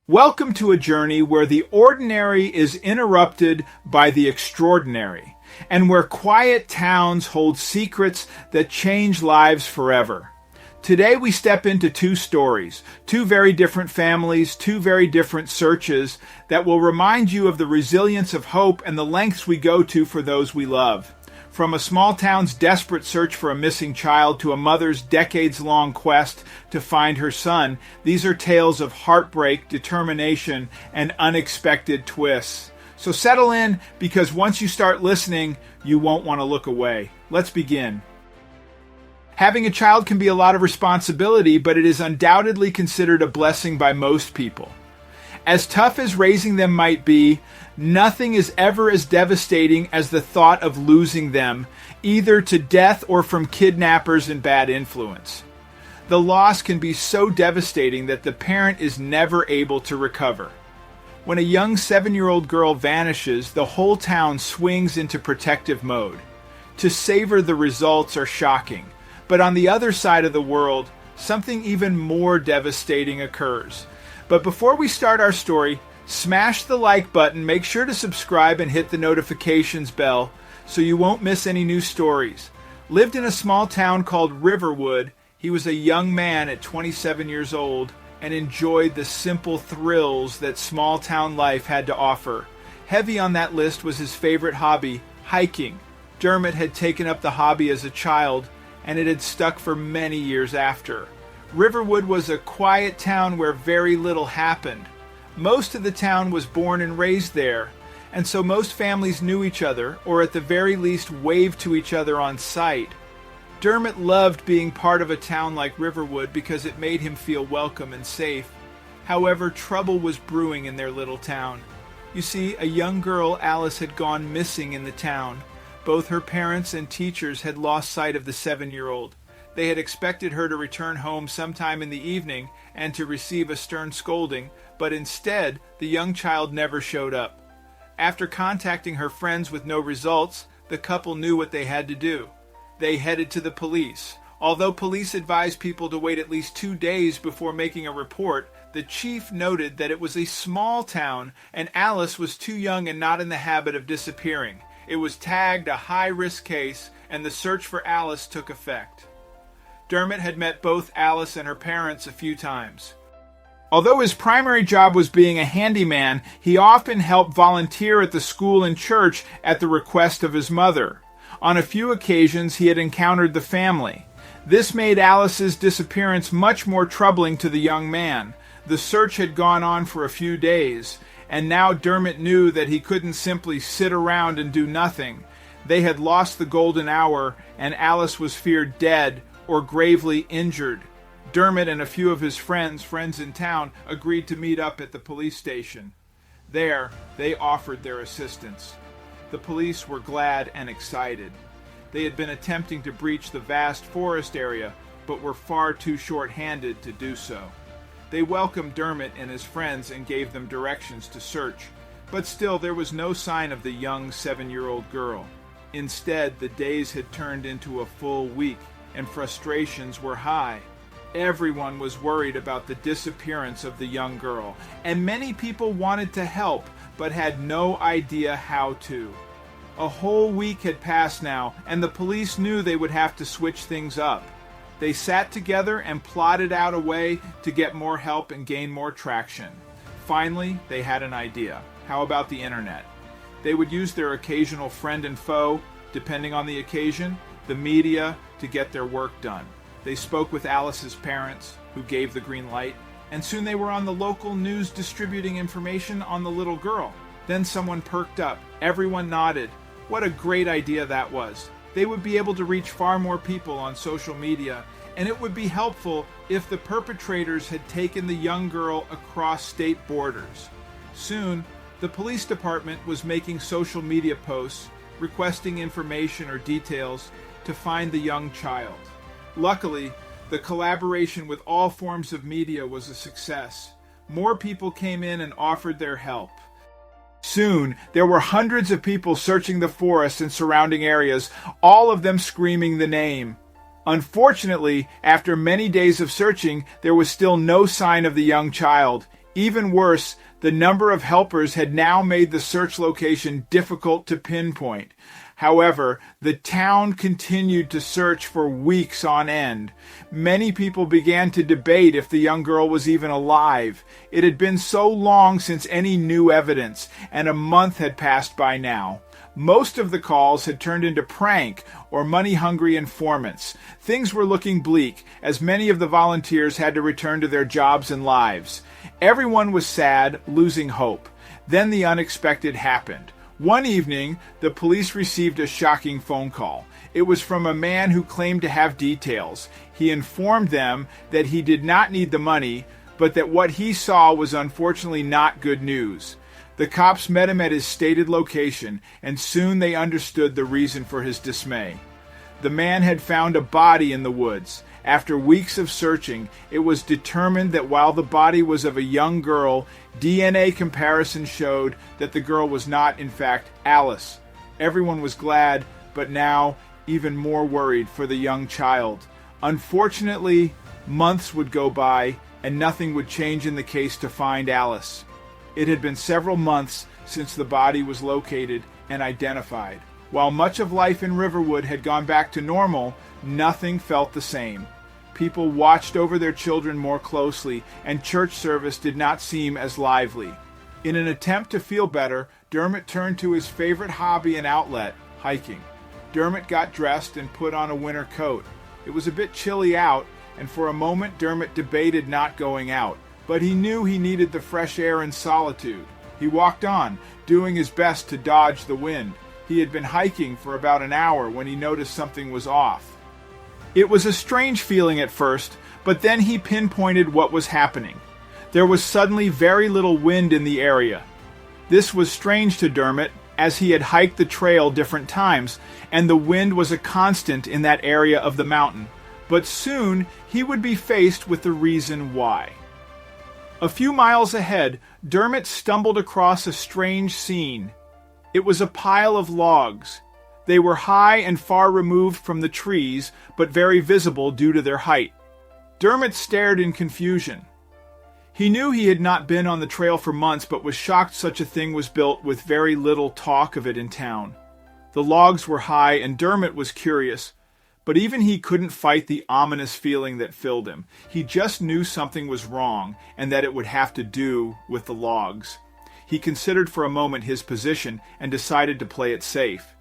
Welcome to a journey where the ordinary is interrupted by the extraordinary, and where quiet towns hold secrets that change lives forever. Today we step into two stories, two very different families, two very different searches that will remind you of the resilience of hope and the lengths we go to for those we love. From a small town's desperate search for a missing child to a mother's decades-long quest to find her son, these are tales of heartbreak, determination, and unexpected twists. So settle in, because once you start listening, you won't want to look away. Let's begin. Having a child can be a lot of responsibility, but it is undoubtedly considered a blessing by most people. As tough as raising them might be, nothing is ever as devastating as the thought of losing them, either to death or from kidnappers and bad influence. The loss can be so devastating that the parent is never able to recover. When a young 7-year-old girl vanishes, the whole town swings into protective mode. To savor the results are shocking, but on the other side of the world, something even more devastating occurs. But before we start our story, smash the like button, make sure to subscribe and hit the notifications bell so you won't miss any new stories. Lived in a small town called Riverwood, he was a young man at 27 years old and enjoyed the simple thrills that small town life had to offer. Heavy on that list was his favorite hobby, hiking. Dermot had taken up the hobby as a child, and it had stuck for many years after. Riverwood was a quiet town where very little happened. Most of the town was born and raised there, and so most families knew each other, or at the very least waved to each other on sight. Dermot loved being part of a town like Riverwood because it made him feel welcome and safe. However, trouble was brewing in their little town. You see, a young girl, Alice, had gone missing in the town. Both her parents and teachers had lost sight of the 7-year-old. They had expected her to return home sometime in the evening and to receive a stern scolding, but instead, the young child never showed up. After contacting her friends with no results, the couple knew what they had to do. They headed to the police. Although police advised people to wait at least 2 days before making a report, the chief noted that it was a small town and Alice was too young and not in the habit of disappearing. It was tagged a high-risk case, and the search for Alice took effect. Dermot had met both Alice and her parents a few times. Although his primary job was being a handyman, he often helped volunteer at the school and church at the request of his mother. On a few occasions, he had encountered the family. This made Alice's disappearance much more troubling to the young man. The search had gone on for a few days, and now Dermot knew that he couldn't simply sit around and do nothing. They had lost the golden hour, and Alice was feared dead or gravely injured. Dermot and a few of his friends in town, agreed to meet up at the police station. There, they offered their assistance. The police were glad and excited. They had been attempting to breach the vast forest area, but were far too short-handed to do so. They welcomed Dermot and his friends and gave them directions to search, but still there was no sign of the young 7-year-old girl. Instead, the days had turned into a full week, and frustrations were high. Everyone was worried about the disappearance of the young girl, and many people wanted to help, but had no idea how to. A whole week had passed now, and the police knew they would have to switch things up. They sat together and plotted out a way to get more help and gain more traction. Finally, they had an idea. How about the internet? They would use their occasional friend and foe, depending on the occasion, the media, to get their work done. They spoke with Alice's parents, who gave the green light, and soon they were on the local news distributing information on the little girl. Then someone perked up. Everyone nodded. What a great idea that was. They would be able to reach far more people on social media, and it would be helpful if the perpetrators had taken the young girl across state borders. Soon, the police department was making social media posts, requesting information or details to find the young child. Luckily, the collaboration with all forms of media was a success. More people came in and offered their help. Soon, there were hundreds of people searching the forest and surrounding areas, all of them screaming the name. Unfortunately, after many days of searching, there was still no sign of the young child. Even worse, the number of helpers had now made the search location difficult to pinpoint. However, the town continued to search for weeks on end. Many people began to debate if the young girl was even alive. It had been so long since any new evidence, and a month had passed by now. Most of the calls had turned into prank or money-hungry informants. Things were looking bleak, as many of the volunteers had to return to their jobs and lives. Everyone was sad, losing hope. Then the unexpected happened. One evening, the police received a shocking phone call. It was from a man who claimed to have details. He informed them that he did not need the money, but that what he saw was unfortunately not good news. The cops met him at his stated location, and soon they understood the reason for his dismay. The man had found a body in the woods. After weeks of searching, it was determined that while the body was of a young girl, DNA comparison showed that the girl was not, in fact, Alice. Everyone was glad, but now even more worried for the young child. Unfortunately, months would go by, and nothing would change in the case to find Alice. It had been several months since the body was located and identified. While much of life in Riverwood had gone back to normal, nothing felt the same. People watched over their children more closely, and church service did not seem as lively. In an attempt to feel better, Dermot turned to his favorite hobby and outlet, hiking. Dermot got dressed and put on a winter coat. It was a bit chilly out, and for a moment Dermot debated not going out. But he knew he needed the fresh air and solitude. He walked on, doing his best to dodge the wind. He had been hiking for about an hour when he noticed something was off. It was a strange feeling at first, but then he pinpointed what was happening. There was suddenly very little wind in the area. This was strange to Dermot, as he had hiked the trail different times, and the wind was a constant in that area of the mountain. But soon he would be faced with the reason why. A few miles ahead, Dermot stumbled across a strange scene. It was a pile of logs. They were high and far removed from the trees, but very visible due to their height. Dermot stared in confusion. He knew he had not been on the trail for months, but was shocked such a thing was built with very little talk of it in town. The logs were high, and Dermot was curious. But even he couldn't fight the ominous feeling that filled him. He just knew something was wrong, and that it would have to do with the logs. He considered for a moment his position and decided to play it safe.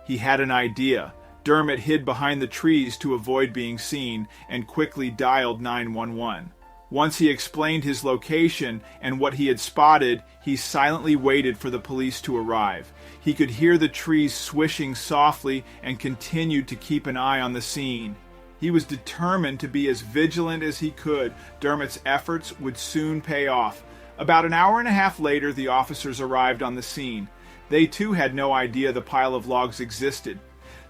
He had an idea. Dermot hid behind the trees to avoid being seen and quickly dialed 911. Once he explained his location and what he had spotted, he silently waited for the police to arrive. He could hear the trees swishing softly and continued to keep an eye on the scene. He was determined to be as vigilant as he could. Dermot's efforts would soon pay off. About an hour and a half later, the officers arrived on the scene. They too had no idea the pile of logs existed.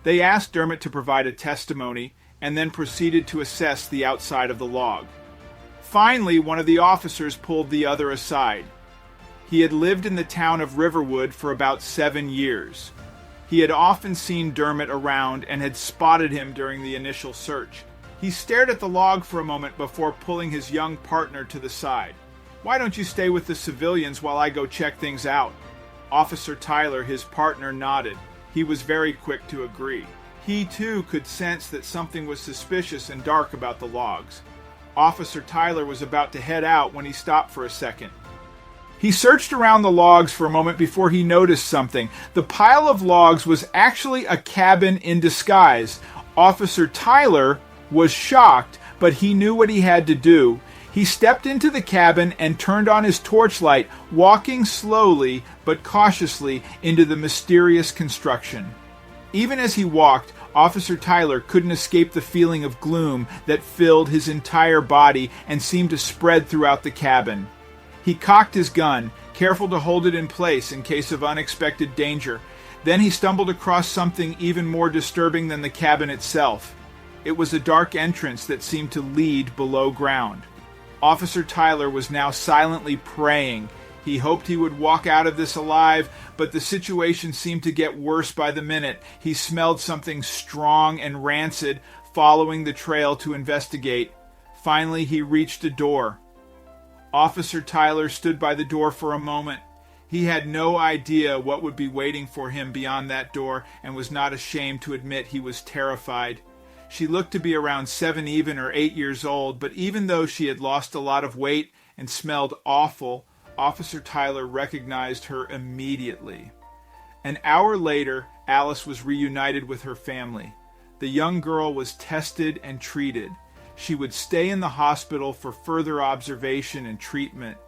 They asked Dermot to provide a testimony and then proceeded to assess the outside of the log. Finally, one of the officers pulled the other aside. He had lived in the town of Riverwood for about 7 years. He had often seen Dermot around and had spotted him during the initial search. He stared at the log for a moment before pulling his young partner to the side. "Why don't you stay with the civilians while I go check things out?" Officer Tyler, his partner, nodded. He was very quick to agree. He too could sense that something was suspicious and dark about the logs. Officer Tyler was about to head out when he stopped for a second. He searched around the logs for a moment before he noticed something. The pile of logs was actually a cabin in disguise. Officer Tyler was shocked, but he knew what he had to do. He stepped into the cabin and turned on his torchlight, walking slowly but cautiously into the mysterious construction. Even as he walked, Officer Tyler couldn't escape the feeling of gloom that filled his entire body and seemed to spread throughout the cabin. He cocked his gun, careful to hold it in place in case of unexpected danger. Then he stumbled across something even more disturbing than the cabin itself. It was a dark entrance that seemed to lead below ground. Officer Tyler was now silently praying. He hoped he would walk out of this alive, but the situation seemed to get worse by the minute. He smelled something strong and rancid, following the trail to investigate. Finally, he reached a door. Officer Tyler stood by the door for a moment. He had no idea what would be waiting for him beyond that door and was not ashamed to admit he was terrified. She looked to be around 7 even or 8 years old, but even though she had lost a lot of weight and smelled awful, Officer Tyler recognized her immediately. An hour later, Alice was reunited with her family. The young girl was tested and treated. She would stay in the hospital for further observation and treatment.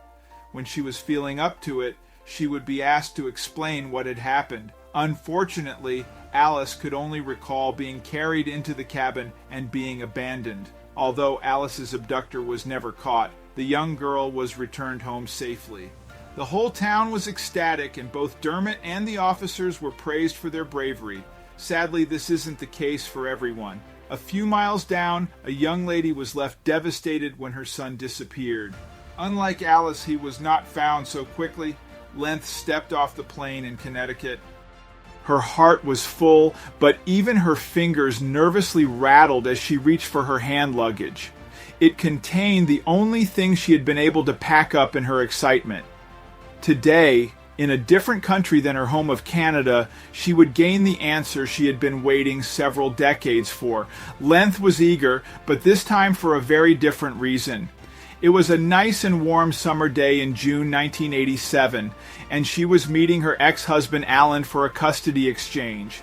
When she was feeling up to it, she would be asked to explain what had happened. Unfortunately, Alice could only recall being carried into the cabin and being abandoned. Although Alice's abductor was never caught, the young girl was returned home safely. The whole town was ecstatic, and both Dermot and the officers were praised for their bravery. Sadly, this isn't the case for everyone. A few miles down, a young lady was left devastated when her son disappeared. Unlike Alice, he was not found so quickly. Lenth stepped off the plane in Connecticut. Her heart was full, but even her fingers nervously rattled as she reached for her hand luggage. It contained the only thing she had been able to pack up in her excitement. Today, in a different country than her home of Canada, she would gain the answer she had been waiting several decades for. Lenth was eager, but this time for a very different reason. It was a nice and warm summer day in June 1987, and she was meeting her ex-husband Alan for a custody exchange.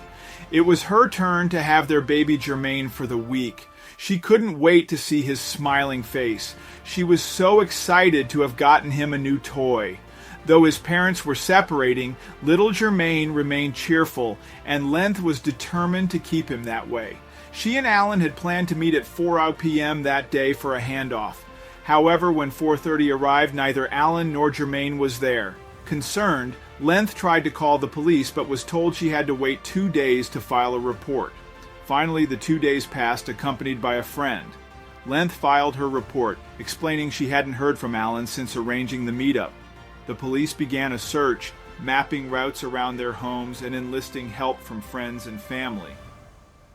It was her turn to have their baby Jermaine for the week. She couldn't wait to see his smiling face. She was so excited to have gotten him a new toy. Though his parents were separating, little Jermaine remained cheerful, and Lenth was determined to keep him that way. She and Alan had planned to meet at 4 p.m. that day for a handoff. However, when 4:30 arrived, neither Alan nor Jermaine was there. Concerned, Lenth tried to call the police, but was told she had to wait 2 days to file a report. Finally, the 2 days passed, accompanied by a friend. Lenth filed her report, explaining she hadn't heard from Alan since arranging the meetup. The police began a search, mapping routes around their homes and enlisting help from friends and family.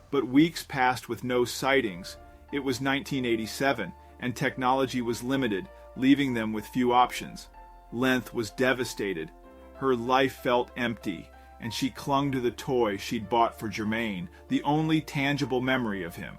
But weeks passed with no sightings. It was 1987, and technology was limited, leaving them with few options. Lenth was devastated. Her life felt empty, and she clung to the toy she'd bought for Jermaine, the only tangible memory of him.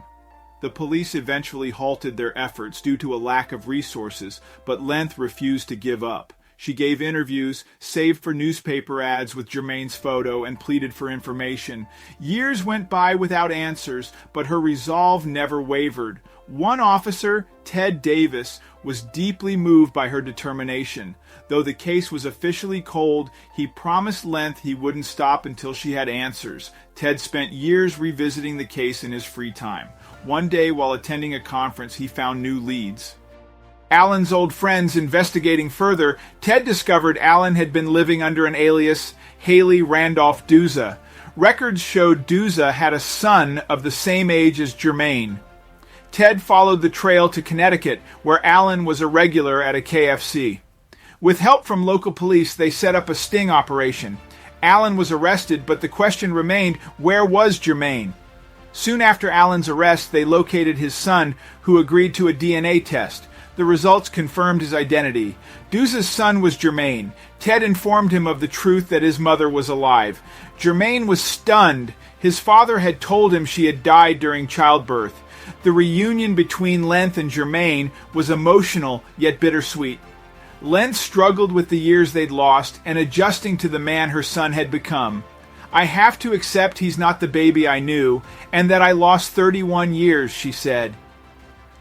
The police eventually halted their efforts due to a lack of resources, but Lenth refused to give up. She gave interviews, saved for newspaper ads with Jermaine's photo, and pleaded for information. Years went by without answers, but her resolve never wavered. One officer, Ted Davis, was deeply moved by her determination. Though the case was officially cold, he promised Lenth he wouldn't stop until she had answers. Ted spent years revisiting the case in his free time. One day, while attending a conference, he found new leads. Alan's old friends investigating further, Ted discovered Alan had been living under an alias, Haley Randolph Duza. Records showed Duza had a son of the same age as Jermaine. Ted followed the trail to Connecticut, where Alan was a regular at a KFC. With help from local police, they set up a sting operation. Alan was arrested, but the question remained, where was Jermaine? Soon after Alan's arrest, they located his son, who agreed to a DNA test. The results confirmed his identity. Duza's son was Jermaine. Ted informed him of the truth that his mother was alive. Jermaine was stunned. His father had told him she had died during childbirth. The reunion between Lenth and Jermaine was emotional yet bittersweet. Lenth struggled with the years they'd lost and adjusting to the man her son had become. "I have to accept he's not the baby I knew, and that I lost 31 years, she said.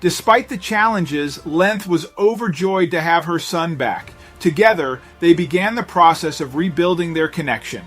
Despite the challenges, Lenth was overjoyed to have her son back. Together, they began the process of rebuilding their connection.